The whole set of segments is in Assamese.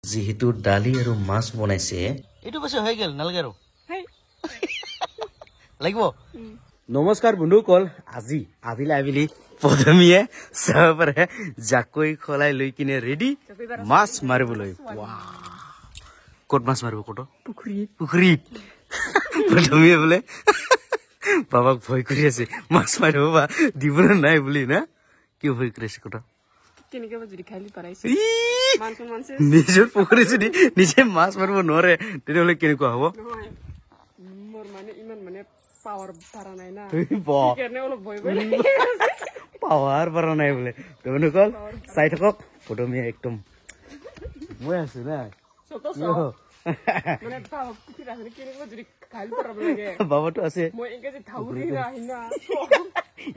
যেহেতু ডালি আৰু মাছ বনাইছে এইটো পাছে হৈ গেল নালাগে আৰু লাগিব নমস্কাৰ বন্ধুসকল আজি আবিলি পদমীয়ে চাহপাৰে জাকৈ খলাই লৈ কিনে ৰেডি মাছ মাৰিবলৈ ক'ত মাছ মাৰিব ক'ত পুখুৰীত পদমীয়ে বোলে বাবাক ভয় কৰি আছে মাছ মাৰিব বা দিবলৈ নাই বুলি না কিয় ভয় কৰি আছে ক'ত নিজৰ পুখুৰী যদি নিজে মাছ মাৰিব নোৱাৰে তেতিয়াহ'লে কেনেকুৱা হ'ব পাৱাৰ পৰা নাই বোলে তেওঁলোকক চাই থাকক পদমীয়ে একদম মই আছো না বাবাটো আছে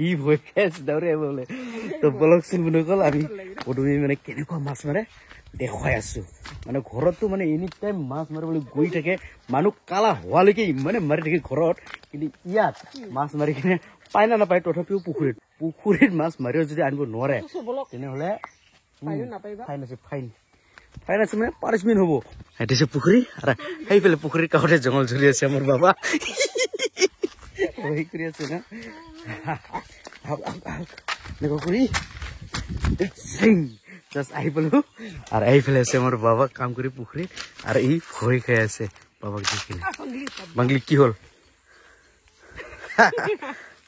ই ভয় খাই আছে দাউৰি আহিব বোলে তো বলকচোন বন্ধুসকল আমি পদমী মানে কেনেকুৱা মাছ মাৰে দেখুৱাই আছো মানে ঘৰততো মানে এনি টাইম মাছ মাৰিবলৈ গৈ থাকে মানুহ কালা হোৱালৈকে ইমানে মাৰি থাকে ঘৰত কিন্তু ইয়াত মাছ মাৰি কিনে পাই না নাপায় তথাপিও পুখুৰীত মাছ মাৰিও যদি আনিব নোৱাৰে তেনেহ'লে ফাইন আছে মানে পানিচমেণ্ট হ'ব সেইটো হৈছে পুখুৰী আৰু সেইফালে পুখুৰীৰ কাষতে জংঘল জ্বলি আছে আমাৰ বাবা কৰি আছে না পুখুৰী জাষ্ট আহি পালো আৰু এইফালে আছে আমাৰ বাবা কাম কৰি পুখুৰীত আৰু ই ভয় খাই আছে বাবাক দেখি বাংলি কি হ'ল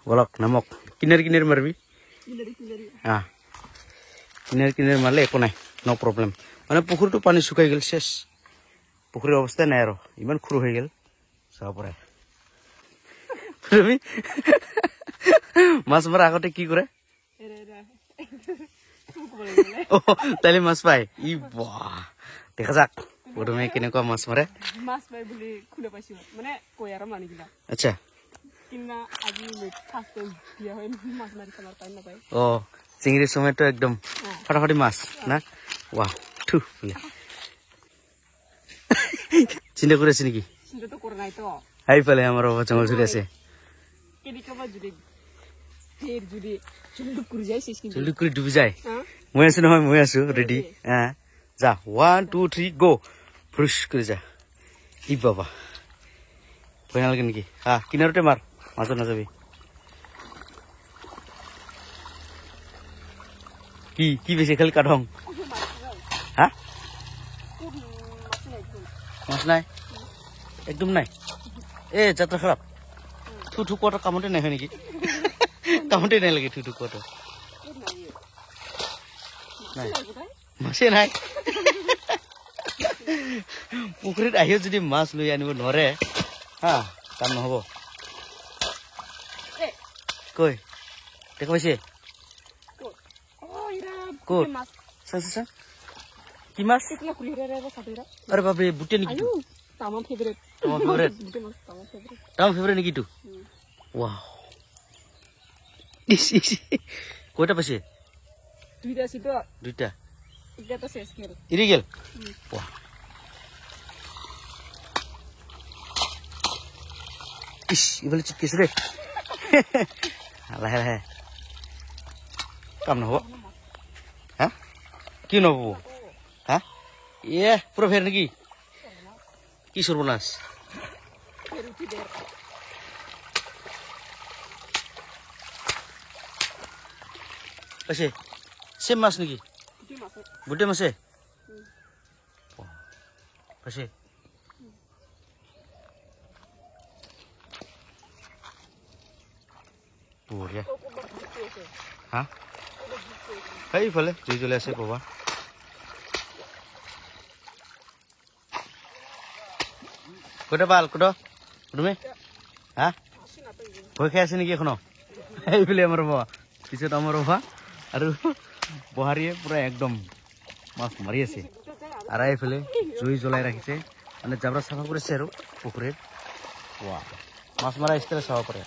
বলক নামক কিনাৰ মাৰিবি কিনাৰ মাৰিলে একো নাই ন' প্ৰব্লেম মানে পুখুৰীটো পানী শুকাই গ'ল চেছ পুখুৰীৰ অৱস্থা নাই আৰু ইমান সৰু হৈ গ'ল চাব পাৰে মাছ মৰা আগতে কি কৰে তাইলে মাছ পায় ই বাহ দেখা যাক প্ৰথমে কেনেকুৱা মাছ মাৰে আচ্ছা চিঙিৰ সময়তো একদম ফটাফটি মাছ না ৱাহ থু বোলে চিন্তা কৰি আছে নেকি সেইফালে আমাৰ জংঘল চলি আছে ডুবি যায় মই আছো নহয় মই আছো ৰেডি যা 1 2 3 গো ফ্ৰুচ কৰি যা ই বাবা ভয় নালাগে নেকি কিনাৰতে মাৰ মাজত নাযাবি কি বেছি খালি কাঠং মাছ নাই একদম নাই এ যাত্ৰা খাৰাপ থু কোৱাটো কামতে নাই হয় নেকি কামতে নাই লাগে থু কোৱাটো নাই মাছে নাই পুখুৰীত আহিও যদি মাছ লৈ আনিব নোৱাৰে কাম নহ'ব কৈ দেখা পাইছে ক'ত চা কি মাছ আরে বাপরে বুটে নেকি আমার ফেভারিট নেকি তো ওয়াও কয়টা পাইছে দুইটা এৰি গেল ইস ইফালে চিটকেছে রে লাহে কাম নহ'ব কি নহ'ব পুরো ফের নাকি কি সর্বনাশ আছে সেম মাছ নাকি বুটে মাছে আছে বঢ়িয়া সেইফালে জুই জ্বলাই আছে বাবা কটা পাল কটা তুমি ভয় খাই আছে নেকি এখনো এইফালে আমাৰ বাবা পিছত আমাৰ বাবা আৰু বহাৰীয়ে পুৰা একদম মাছ মাৰি আছে আৰু এইফালে জুই জ্বলাই ৰাখিছে মানে জাবৰা চাফা কৰিছে আৰু পুখুৰীত মাছ মৰা ষ্টাইল চাব পাৰে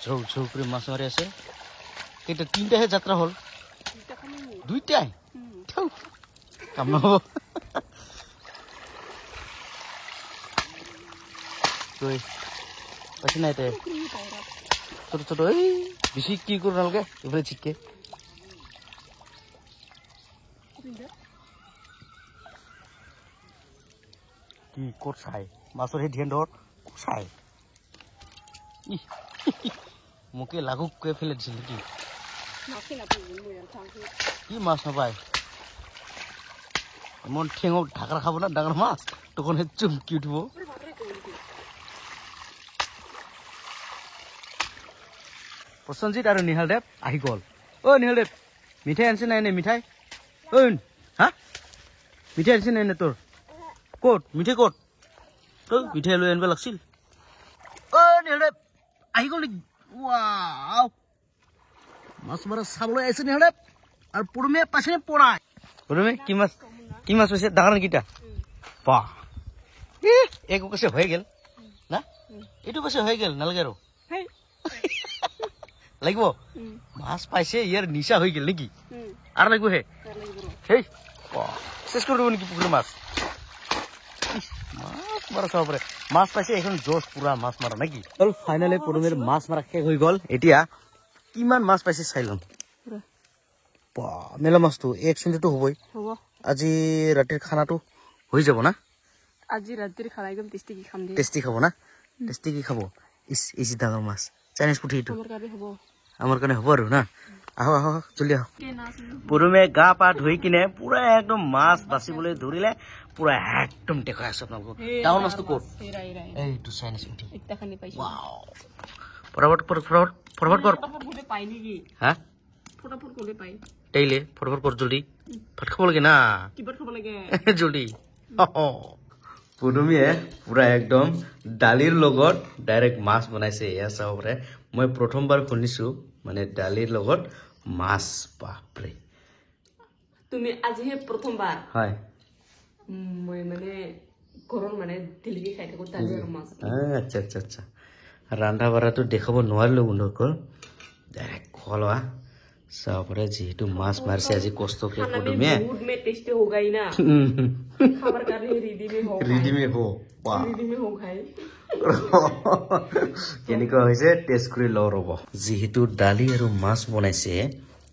ঝৌ কৰি মাছ মাৰি আছে কেইটা তিনিটাহে যাত্ৰা হ'ল দুইটাই কাম নহ'ব পাইছে নাই তে ছোট এই বেছি কি কৰিব নালাগে এইফালে চিটকে কি ক'ত চাই মাছৰ সেই ধ্যান ধৰ চাই মোকে লাগুক কৈ ফেলে দিছিল নেকি কি মাছ নাপায় মন ঠেঙত ঢাকাৰ খাব না ডাঙৰ মাছ তখন চুমকি উঠিব প্ৰসঞ্জিত আৰু নিহালদেৱ আহি গ'ল অ' নিহালদেৱ মিঠাই আনিছে নাই নে মিঠাই ঐ হা মিঠাই আনিছে নাই নে তোৰ ক'ত মিঠাই ক'ত তই মিঠাই লৈ আনিব লাগিছিল অ' নিহালদেৱ আহি গ'ল নেকি ৱাও মাছ মাৰা চাবলৈ আহিছে নিহালদেৱ আৰু পৰমে পাইছে পৰাই পৰমে কি মাছ পাইছে ডাঙৰ নেকিটা বা একো কৈছে হৈ গ'ল না এইটো কৈছে হৈ গ'ল নালাগে আৰু লাগিব মাছ পাইছে ইয়াৰ নিচা হৈ গ'ল নেকি আৰু লাগিব হে হেই চেষ্টা কৰি দিব নেকি পুখুৰী মাছ মাছ মাৰা চাব পাৰে মাছ পাইছে এখন জোচ পুৰা মাছ মাৰা নেকি আৰু ফাইনেলি পৰমেৰ মাছ মাৰা শেষ হৈ গ'ল এতিয়া কিমান মাছ পাইছে চাই ল'ম মেলা মাছটো 1 হ'বই আজি ৰাতিৰ খানাটো হৈ যাব না আজি ৰাতিৰ খানা একদম টেষ্টি খাম দে টেষ্টি খাব না টেষ্টি কি খাব ইজি ডাঙৰ মাছ চাইনিজ পুঠি এইটো আমাৰ কাৰণে হ'ব আৰু না আহো আহো জলদি আহো পৰমে গা পা ধুই কিনে পুৰা একদম মাছ বাচিবলৈ ধৰিলে পুৰা একদম দেখাই আছো আপোনালোকক ডাঙৰ মাছটো ক'ত এইটো চাইনিজ পুঠি ফটাফট পাই নেকি হা ফটাফট ক'লে পাই টেইলে ফটাফট কৰ জলদি ভাত খাব লাগে না কিবা খাব লাগে জলদি পৰমীয়ে পুৰা একদম দালিৰ লগত ডাইৰেক্ট মাছ বনাইছে এয়া চাব পাৰে মই প্ৰথমবাৰ শুনিছো মানে দালিৰ লগত মাছ বাপৰে তুমি আজিহে প্ৰথমবাৰ হয় মই মানে ঘৰৰ মানে দিলকি খাই থাকো দালি আৰু মাছ আচ্ছা আচ্ছা আচ্ছা ৰান্ধা বাঢ়াটো দেখাব নোৱাৰিলো বন্ধুসকল ডাইৰেক্ট খোৱা চাব পাৰে যিহেতু মাছ মাৰিছে আজি কষ্টকে পৰমীয়ে दूध में टेस्ट हो गई ना खबर करने रेडी में हो भाई কেনেকুৱা হৈছে টেষ্ট কৰি লওঁ ৰ'ব যিহেতু দালি আৰু মাছ বনাইছে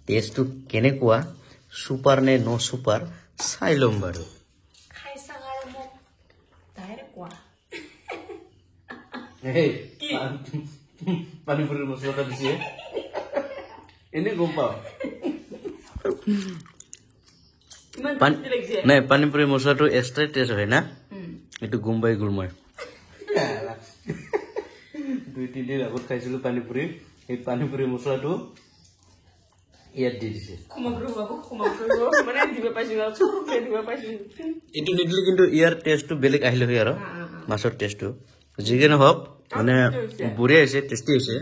টেষ্টটো কেনেকুৱা ছুপাৰ নে ন ছুপাৰ চাই ল'ম বাৰু খাই চাং আৰু মোক ডাইৰেক্ট কোৱা পানীপুৰিৰ মছলা দিছে এনে গম পাওঁ নাই পানীপুৰি মছলাটো এক্সট্ৰা টেষ্ট হয় না এইটো গম পাই গ'ল মই 2-3 দিন আগত খাইছিলো পানীপুৰি এই পানীপুৰি মছলাটো ইয়াত দি দিছে এইটো নিদিলে কিন্তু ইয়াৰ টেষ্টটো বেলেগ আহিলে হয় আৰু মাছৰ টেষ্টটো যিকি নহওক মানে বঢ়িয়া হৈছে টেষ্টি হৈছে